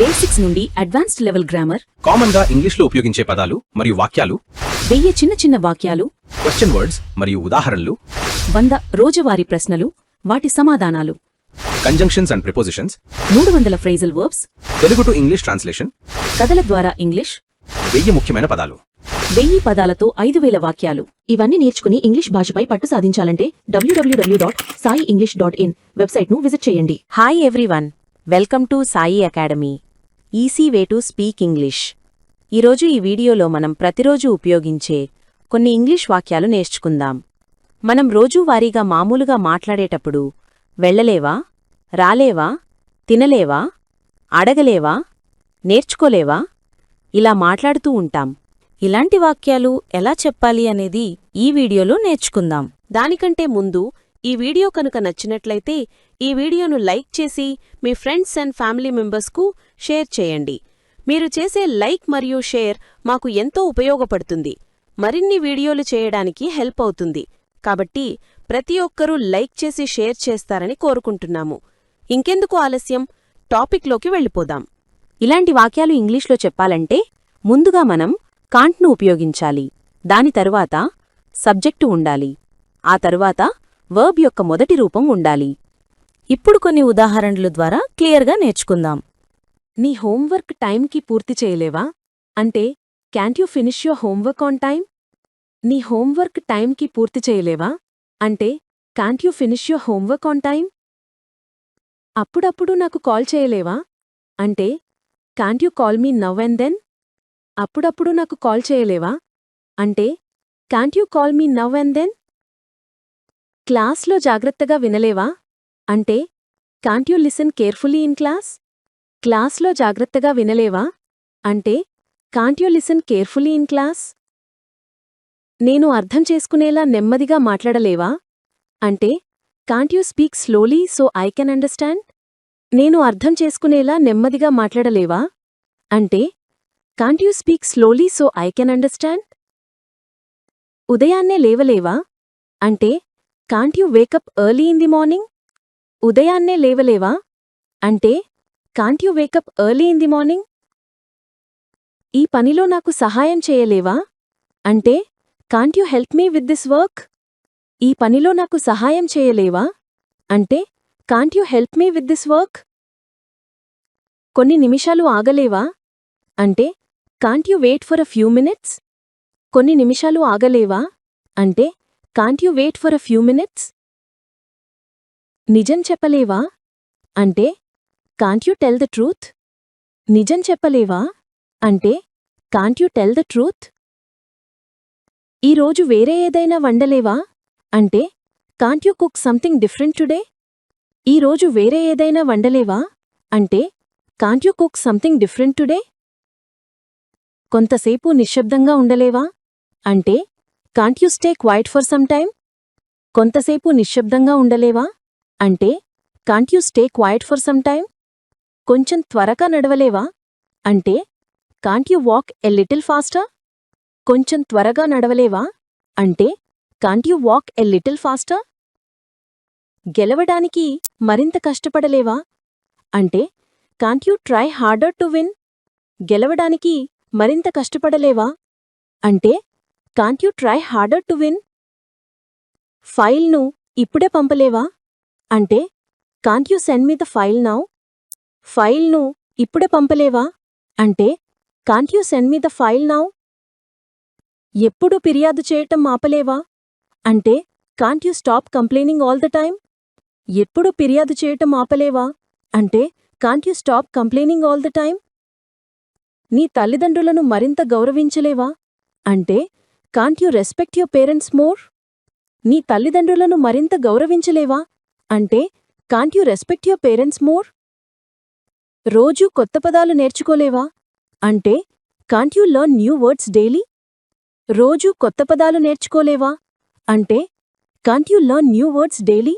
Basics నుండి advanced level grammar, common గా English లో ఉపయోగించే పదాలు మరియు వాక్యాలు, 1000 చిన్న చిన్న వాక్యాలు, క్వశ్చన్ వర్డ్స్ మరియు ఉదాహరణలు, 100 రోజువారీ ప్రశ్నలు, వాటి సమాధానాలు, conjunctions and prepositions, 300 phrasal verbs, Telugu to English translation, కథల ద్వారా ఇంగ్లీష్, 1000 ముఖ్యమైన పదాలు, 1000 పదాలతో 5000 వాక్యాలు. ఇవన్నీ నేర్చుకుని ఇంగ్లీష్ భాషపై పట్టు సాధించాలంటే www.saienglish.in వెబ్సైట్ను విజిట్ చేయండి. Hi everyone, welcome to Sai academy, EC way to speak English. ఈరోజు ఈ వీడియోలో మనం ప్రతిరోజు ఉపయోగించే కొన్ని ఇంగ్లీష్ వాక్యాలు నేర్చుకుందాం. మనం రోజూవారీగా మామూలుగా మాట్లాడేటప్పుడు వెళ్ళలేవా, రాలేవా, తినలేవా, అడగలేవా, నేర్చుకోలేవా ఇలా మాట్లాడుతూ ఉంటాం. ఇలాంటి వాక్యాలు ఎలా చెప్పాలి అనేది ఈ వీడియోలో నేర్చుకుందాం. దానికంటే ముందు ఈ వీడియో కనుక నచ్చినట్లయితే ఈ వీడియోను లైక్ చేసి మీ ఫ్రెండ్స్ అండ్ ఫ్యామిలీ మెంబర్స్కు షేర్ చేయండి. మీరు చేసే లైక్ మరియు షేర్ మాకు ఎంతో ఉపయోగపడుతుంది, మరిన్ని వీడియోలు చేయడానికి హెల్ప్ అవుతుంది. కాబట్టి ప్రతి ఒక్కరూ లైక్ చేసి షేర్ చేస్తారని కోరుకుంటున్నాము. ఇంకెందుకు ఆలస్యం, టాపిక్లోకి వెళ్ళిపోదాం. ఇలాంటి వాక్యాలు ఇంగ్లీష్లో చెప్పాలంటే ముందుగా మనం కాంట్ను ఉపయోగించాలి. దాని తరువాత సబ్జెక్టు ఉండాలి. ఆ తరువాత వర్బ్ యొక్క మొదటి రూపం ఉండాలి. ఇప్పుడు కొన్ని ఉదాహరణల ద్వారా క్లియర్గా నేర్చుకుందాం. నీ హోంవర్క్ టైంకి పూర్తి చేయలేవా అంటే can't you finish your homework on time? నీ హోంవర్క్ టైంకి పూర్తి చేయలేవా అంటే can't you finish your homework on time? అప్పుడప్పుడు నాకు కాల్ చేయలేవా అంటే can't you call me now and then? అప్పుడప్పుడు నాకు కాల్ చేయలేవా అంటే can't you call me now and then? క్లాస్లో జాగ్రత్తగా వినలేవా అంటే can't you listen carefully in class? క్లాస్లో జాగ్రత్తగా వినలేవా అంటే can't you listen carefully in class? నేను అర్థం చేసుకునేలా నెమ్మదిగా మాట్లాడలేవా అంటే can't you speak slowly so I can understand? నేను అర్థం చేసుకునేలా నెమ్మదిగా మాట్లాడలేవా అంటే can't you speak slowly so I can understand? ఉదయాన్నే లేవలేవా అంటే can't you wake up early in the morning? ఉదయాన్నే లేవలేవా అంటే can't you wake up early in the morning? ఈ పనిలో నాకు సహాయం చేయలేవా అంటే can't you help me with this work? ఈ పనిలో నాకు సహాయం చేయలేవా అంటే can't you help me with this work? కొన్ని నిమిషాలు ఆగలేవా అంటే can't you wait for a few minutes? కొన్ని నిమిషాలు ఆగలేవా అంటే can't you wait for a few minutes? నిజం చెప్పలేవా అంటే can't you tell the truth? నిజం చెప్పలేవా అంటే can't you tell the truth? ఈరోజు వేరే ఏదైనా వండలేవా అంటే can't you cook something different today? ఈరోజు వేరే ఏదైనా వండలేవా అంటే can't you cook something different today? కొంతసేపు నిశ్శబ్దంగా ఉండలేవా అంటే can't you stay quiet for some time? కొంతసేపు నిశ్శబ్దంగా ఉండలేవా అంటే can't you stay quiet for some time? కొంచెం త్వరగా నడవలేవా అంటే can't you walk a little faster? కొంచెం త్వరగా నడవలేవా అంటే can't you walk a little faster? గెలవడానికి మరింత కష్టపడలేవా అంటే can't you try harder to win? గెలవడానికి మరింత కష్టపడలేవా అంటే can't you try harder to win? ఫైల్ను ఇప్పుడే పంపలేవా అంటే can't you send me the file now? ఫైల్ను ఇప్పుడే పంపలేవా అంటే can't you send me the file now? ఎప్పుడు ఫిర్యాదు చేయటం ఆపలేవా అంటే can't you stop complaining all the time? ఎప్పుడు ఫిర్యాదు చేయటం ఆపలేవా అంటే can't you stop complaining all the time? నీ తల్లిదండ్రులను మరింత గౌరవించలేవా అంటే can't you respect your parents more? నీ తల్లిదండ్రులను మరింత గౌరవించలేవా అంటే can't you respect your parents more? రోజూ కొత్త పదాలు నేర్చుకోలేవా అంటే can't you learn new words daily? రోజూ కొత్త పదాలు నేర్చుకోలేవా అంటే can't you learn new words daily?